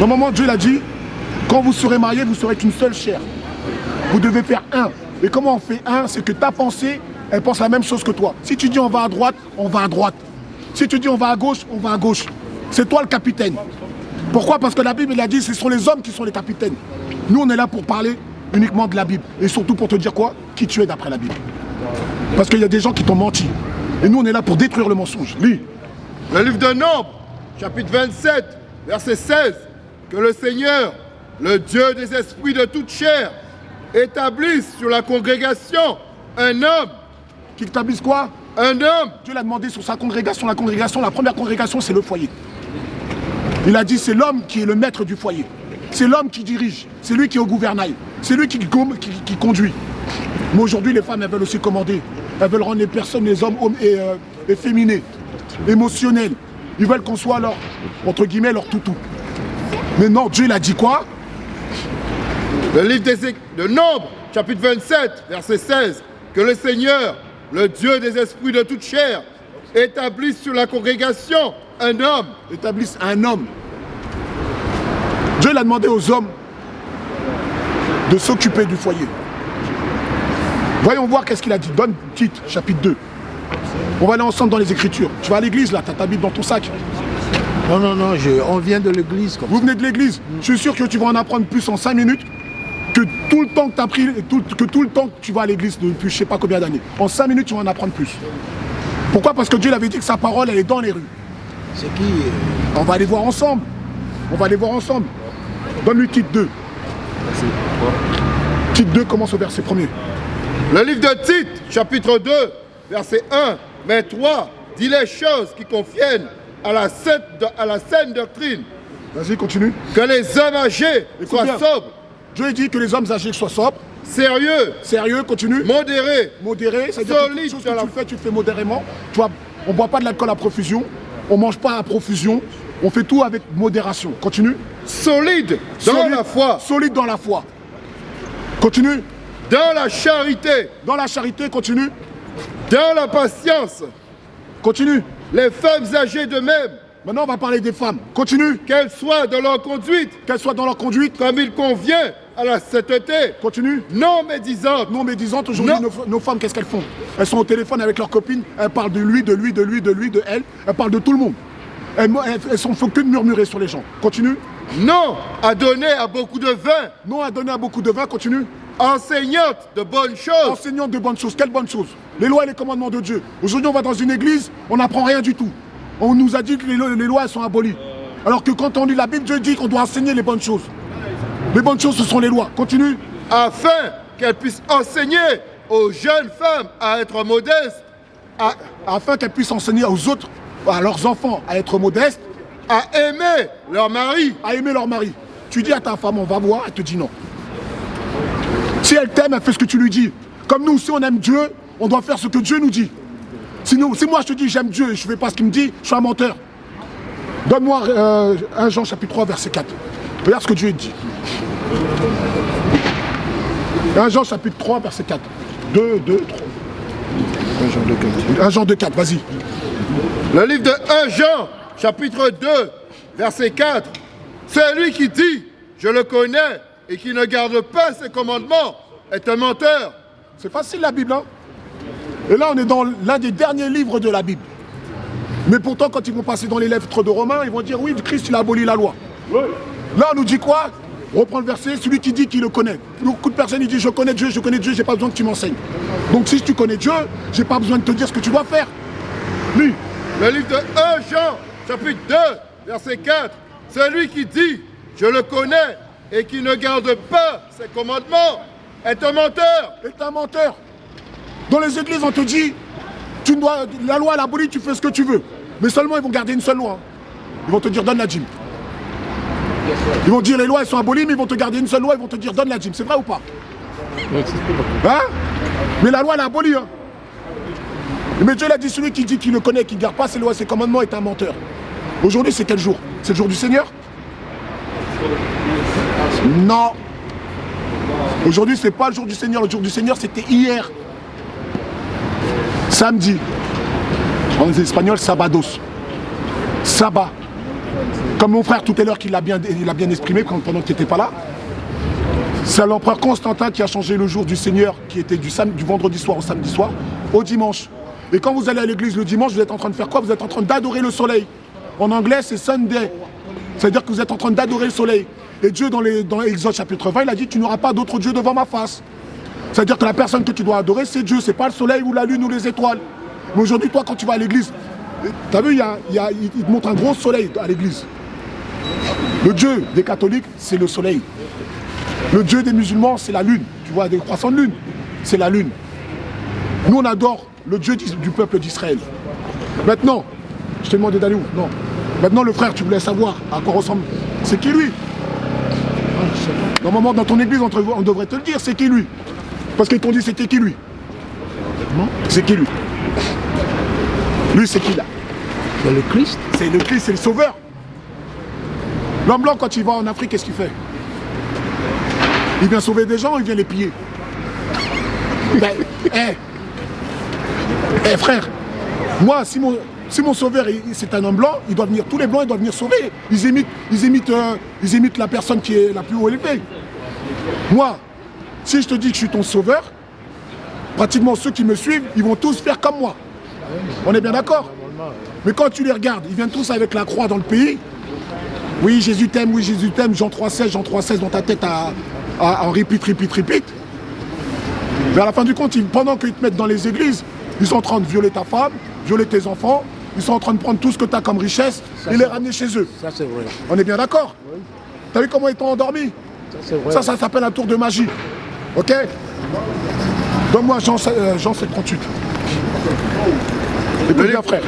Normalement, Dieu l'a dit, quand vous serez mariés, vous serez qu'une seule chair. Vous devez faire un. Et comment on fait un? C'est que ta pensée, elle pense la même chose que toi. Si tu dis on va à droite, on va à droite. Si tu dis on va à gauche, on va à gauche. C'est toi le capitaine. Pourquoi? Parce que la Bible, elle a dit, ce sont les hommes qui sont les capitaines. Nous, on est là pour parler uniquement de la Bible. Et surtout pour te dire quoi? Qui tu es d'après la Bible. Parce qu'il y a des gens qui t'ont menti. Et nous, on est là pour détruire le mensonge. Lis. Le livre de Nombres, chapitre 27, verset 16. Que le Seigneur, le Dieu des esprits de toute chair, établisse sur la congrégation un homme. Qui établisse quoi? Un homme. Dieu l'a demandé sur sa congrégation. La congrégation, la première congrégation, c'est le foyer. Il a dit, c'est l'homme qui est le maître du foyer. C'est l'homme qui dirige. C'est lui qui est au gouvernail. C'est lui qui conduit. Mais aujourd'hui, les femmes, elles veulent aussi commander. Elles veulent rendre les personnes, les hommes efféminés, émotionnels. Ils veulent qu'on soit leur, entre guillemets, leur toutou. Mais non, Dieu, il a dit quoi? Le livre de Nombres, chapitre 27, verset 16. Que le Seigneur, le Dieu des esprits de toute chair, établisse sur la congrégation un homme. Établisse un homme. Dieu l'a demandé aux hommes de s'occuper du foyer. Voyons voir qu'est-ce qu'il a dit. Donne titre, chapitre 2. On va aller ensemble dans les Écritures. Tu vas à l'église là, tu as ta Bible dans ton sac. Non, on vient de l'église. Vous venez de l'église. Je suis sûr que tu vas en apprendre plus en 5 minutes que tout le temps que tu as pris, que tout le temps que tu vas à l'église depuis je ne sais pas combien d'années. En 5 minutes, tu vas en apprendre plus. Pourquoi? Parce que Dieu avait dit que sa parole, elle est dans les rues. C'est qui? On va aller voir ensemble. On va aller voir ensemble. Donne-lui titre 2. Titre 2 commence au verset 1er. Le livre de Tite, chapitre 2, verset 1. Mais toi, dis les choses qui conviennent à la saine doctrine. Vas-y, continue. Que les hommes âgés soient sobres. Dieu dit que les hommes âgés soient sobres. Sérieux. Sérieux, continue. Modérés. Modéré, c'est-à-dire que toute chose que tu fais modérément. Tu vois, on ne boit pas de l'alcool à profusion. On ne mange pas à profusion. On fait tout avec modération. Continue. Solide dans la foi. Solide dans la foi. Continue. Dans la charité. Dans la charité, continue. Dans la patience. Continue. Les femmes âgées de même. Maintenant, on va parler des femmes. Continue. Qu'elles soient dans leur conduite. Qu'elles soient dans leur conduite. Comme il convient à la sainteté. Continue. Non médisantes. Non médisantes. Aujourd'hui, nos femmes, qu'est-ce qu'elles font? Elles sont au téléphone avec leurs copines. Elles parlent de lui, de lui, de lui, de lui, de elle. Elles parlent de tout le monde. Elles sont font que de murmurer sur les gens. Continue. Non à donner à beaucoup de vin. Non à donner à beaucoup de vin. Continue. Enseignante de bonnes choses. Enseignante de bonnes choses. Quelles bonnes choses? Les lois et les commandements de Dieu. Aujourd'hui, on va dans une église, on n'apprend rien du tout. On nous a dit que les lois elles sont abolies. Alors que quand on lit la Bible, Dieu dit qu'on doit enseigner les bonnes choses. Les bonnes choses, ce sont les lois. Continue. Afin qu'elles puissent enseigner aux jeunes femmes à être modestes. Afin qu'elles puissent enseigner aux autres, à leurs enfants, à être modestes. À aimer leur mari. À aimer leur mari. Tu dis à ta femme, on va voir, elle te dit non. Si elle t'aime, elle fait ce que tu lui dis. Comme nous, si on aime Dieu, on doit faire ce que Dieu nous dit. Sinon, si moi je te dis j'aime Dieu et je ne fais pas ce qu'il me dit, je suis un menteur. Donne-moi 1 Jean chapitre 3 verset 4. Regarde ce que Dieu dit. 1 Jean chapitre 3 verset 4. 2, 3. 1 Jean 2, 4, vas-y. Le livre de 1 Jean chapitre 2 verset 4. Celui qui dit je le connais et qui ne garde pas ses commandements est un menteur. C'est facile la Bible, hein? Et là, on est dans l'un des derniers livres de la Bible. Mais pourtant, quand ils vont passer dans les lettres de Romains, ils vont dire oui, Christ, il a aboli la loi. Oui. Là, on nous dit quoi? On reprend le verset, celui qui dit qu'il le connaît. Beaucoup de personnes, ils disent je connais Dieu, j'ai pas besoin que tu m'enseignes. Donc si tu connais Dieu, j'ai pas besoin de te dire ce que tu dois faire. Lis. Le livre de 1 Jean, chapitre 2, verset 4. Celui qui dit je le connais et qui ne garde pas ses commandements est un menteur. Est un menteur. Dans les églises, on te dit, la loi est abolie, tu fais ce que tu veux. Mais seulement, ils vont garder une seule loi. Ils vont te dire, donne la dîme. Ils vont dire, les lois, elles sont abolies, mais ils vont te garder une seule loi, ils vont te dire, donne la dîme. C'est vrai ou pas? Hein? Mais la loi, elle est abolie. Hein? Mais Dieu l'a dit, celui qui dit qu'il le connaît, qui ne garde pas ses lois, ses commandements, est un menteur. Aujourd'hui, c'est quel jour? C'est le jour du Seigneur? Non. Aujourd'hui, c'est pas le jour du Seigneur. Le jour du Seigneur, c'était hier. Samedi. En espagnol, sabados. Sabbat. Comme mon frère tout à l'heure, il a bien exprimé pendant que tu n'étais pas là. C'est l'empereur Constantin qui a changé le jour du Seigneur, qui était du vendredi soir au samedi soir, au dimanche. Et quand vous allez à l'église le dimanche, vous êtes en train de faire quoi? Vous êtes en train d'adorer le soleil. En anglais, c'est Sunday. C'est-à-dire que vous êtes en train d'adorer le soleil. Et Dieu, dans Exode chapitre 20, il a dit, tu n'auras pas d'autre Dieu devant ma face. C'est-à-dire que la personne que tu dois adorer, c'est Dieu. C'est pas le soleil ou la lune ou les étoiles. Mais aujourd'hui, toi, quand tu vas à l'église, tu as vu, il te montre un gros soleil à l'église. Le Dieu des catholiques, c'est le soleil. Le Dieu des musulmans, c'est la lune. Tu vois, des croissants de lune, c'est la lune. Nous, on adore le Dieu du peuple d'Israël. Maintenant, je t'ai demandé d'aller où? Non. Maintenant, le frère, tu voulais savoir à quoi ressemble. C'est qui lui? Normalement, dans ton église, on devrait te le dire, c'est qui lui? Parce qu'ils t'ont dit, c'était qui lui? C'est qui lui? Lui, c'est qui là? C'est le Christ. C'est le Christ, c'est le sauveur. L'homme blanc, quand il va en Afrique, qu'est-ce qu'il fait? Il vient sauver des gens ou il vient les piller? Ben, frère, moi, si mon sauveur c'est un homme blanc, il doit venir, tous les blancs ils doivent venir sauver. Ils imitent la personne qui est la plus haut élevée. Moi, si je te dis que je suis ton sauveur, pratiquement ceux qui me suivent, ils vont tous faire comme moi. On est bien d'accord? Mais quand tu les regardes, ils viennent tous avec la croix dans le pays. Oui, Jésus t'aime, Jean 3,16, Jean 3,16 dans ta tête en repeat. Mais à la fin du compte, pendant qu'ils te mettent dans les églises, ils sont en train de violer ta femme, violer tes enfants, ils sont en train de prendre tout ce que tu as comme richesse et les ramener chez eux. Ça, c'est vrai. On est bien d'accord? Oui. T'as vu comment ils t'ont endormi? Ça, c'est vrai. Ça s'appelle un tour de magie. Ok? Donne-moi Jean 7,38. Écoute bien, frère.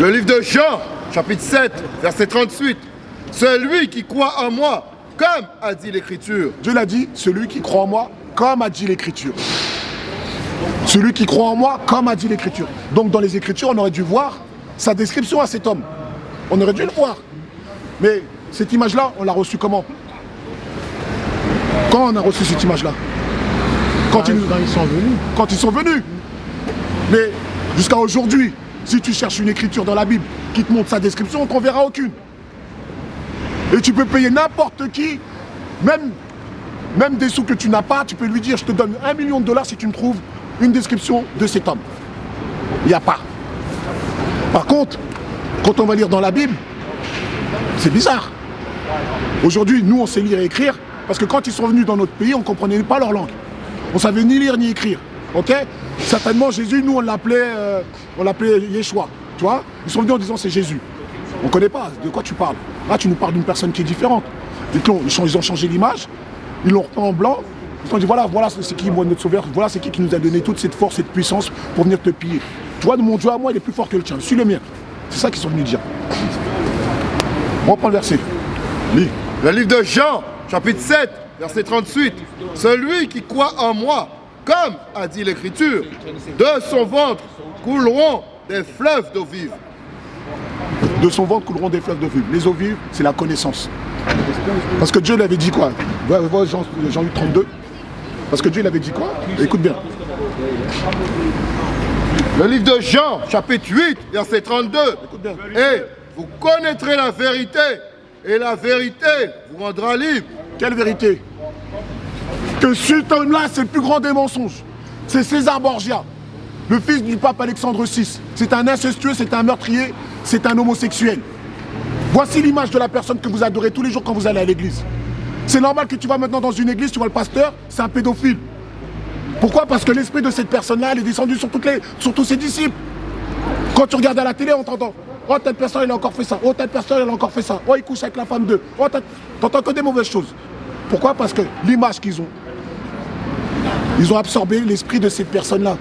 Le livre de Jean, chapitre 7, verset 38. Celui qui croit en moi, comme a dit l'Écriture. Dieu l'a dit, celui qui croit en moi, comme a dit l'Écriture. Celui qui croit en moi, comme a dit l'Écriture. Donc dans les Écritures, on aurait dû voir sa description à cet homme. On aurait dû le voir. Mais cette image-là, on l'a reçue comment? Quand on a reçu cette image-là? Quand ils sont venus. Quand ils sont venus. Mais jusqu'à aujourd'hui, si tu cherches une écriture dans la Bible qui te montre sa description, on t'en verra aucune. Et tu peux payer n'importe qui, même des sous que tu n'as pas, tu peux lui dire, je te donne $1 million si tu me trouves une description de cet homme. Il n'y a pas. Par contre, quand on va lire dans la Bible, c'est bizarre. Aujourd'hui, nous, on sait lire et écrire, parce que quand ils sont venus dans notre pays, on ne comprenait pas leur langue. On ne savait ni lire ni écrire. Ok? Certainement, Jésus, nous, on l'appelait Yeshua. Tu vois? Ils sont venus en disant, c'est Jésus. On ne connaît pas. De quoi tu parles? Là, tu nous parles d'une personne qui est différente. Ils ont changé l'image, ils l'ont repris en blanc. Ils ont dit, voilà c'est qui, moi, notre sauveur. Voilà, c'est qui nous a donné toute cette force, cette puissance pour venir te piller. Tu vois, mon Dieu à moi, il est plus fort que le tien. Suis le mien. C'est ça qu'ils sont venus dire. On reprend le verset. Lis. Le livre de Jean, chapitre 7, verset 38. Celui qui croit en moi, comme a dit l'Écriture, de son ventre couleront des fleuves d'eau vive. De son ventre couleront des fleuves d'eau vive. Les eaux vives, c'est la connaissance. Parce que Dieu l'avait dit quoi? Jean 8, 32. Parce que Dieu l'avait dit quoi? Écoute bien. Le livre de Jean, chapitre 8, verset 32. Écoute bien. Et vous connaîtrez la vérité, et la vérité vous rendra libre. Quelle vérité? Que cet homme-là, c'est le plus grand des mensonges. C'est César Borgia, le fils du pape Alexandre VI. C'est un incestueux, c'est un meurtrier, c'est un homosexuel. Voici l'image de la personne que vous adorez tous les jours quand vous allez à l'église. C'est normal que tu vas maintenant dans une église, tu vois le pasteur, c'est un pédophile. Pourquoi? Parce que l'esprit de cette personne-là, elle est descendue sur tous ses disciples. Quand tu regardes à la télé, on t'entend. Oh, telle personne, elle a encore fait ça. Oh, telle personne, elle a encore fait ça. Oh, il couche avec la femme d'eux. Oh, t'entends que des mauvaises choses. Pourquoi? Parce que l'image qu'ils ont, ils ont absorbé l'esprit de cette personne-là.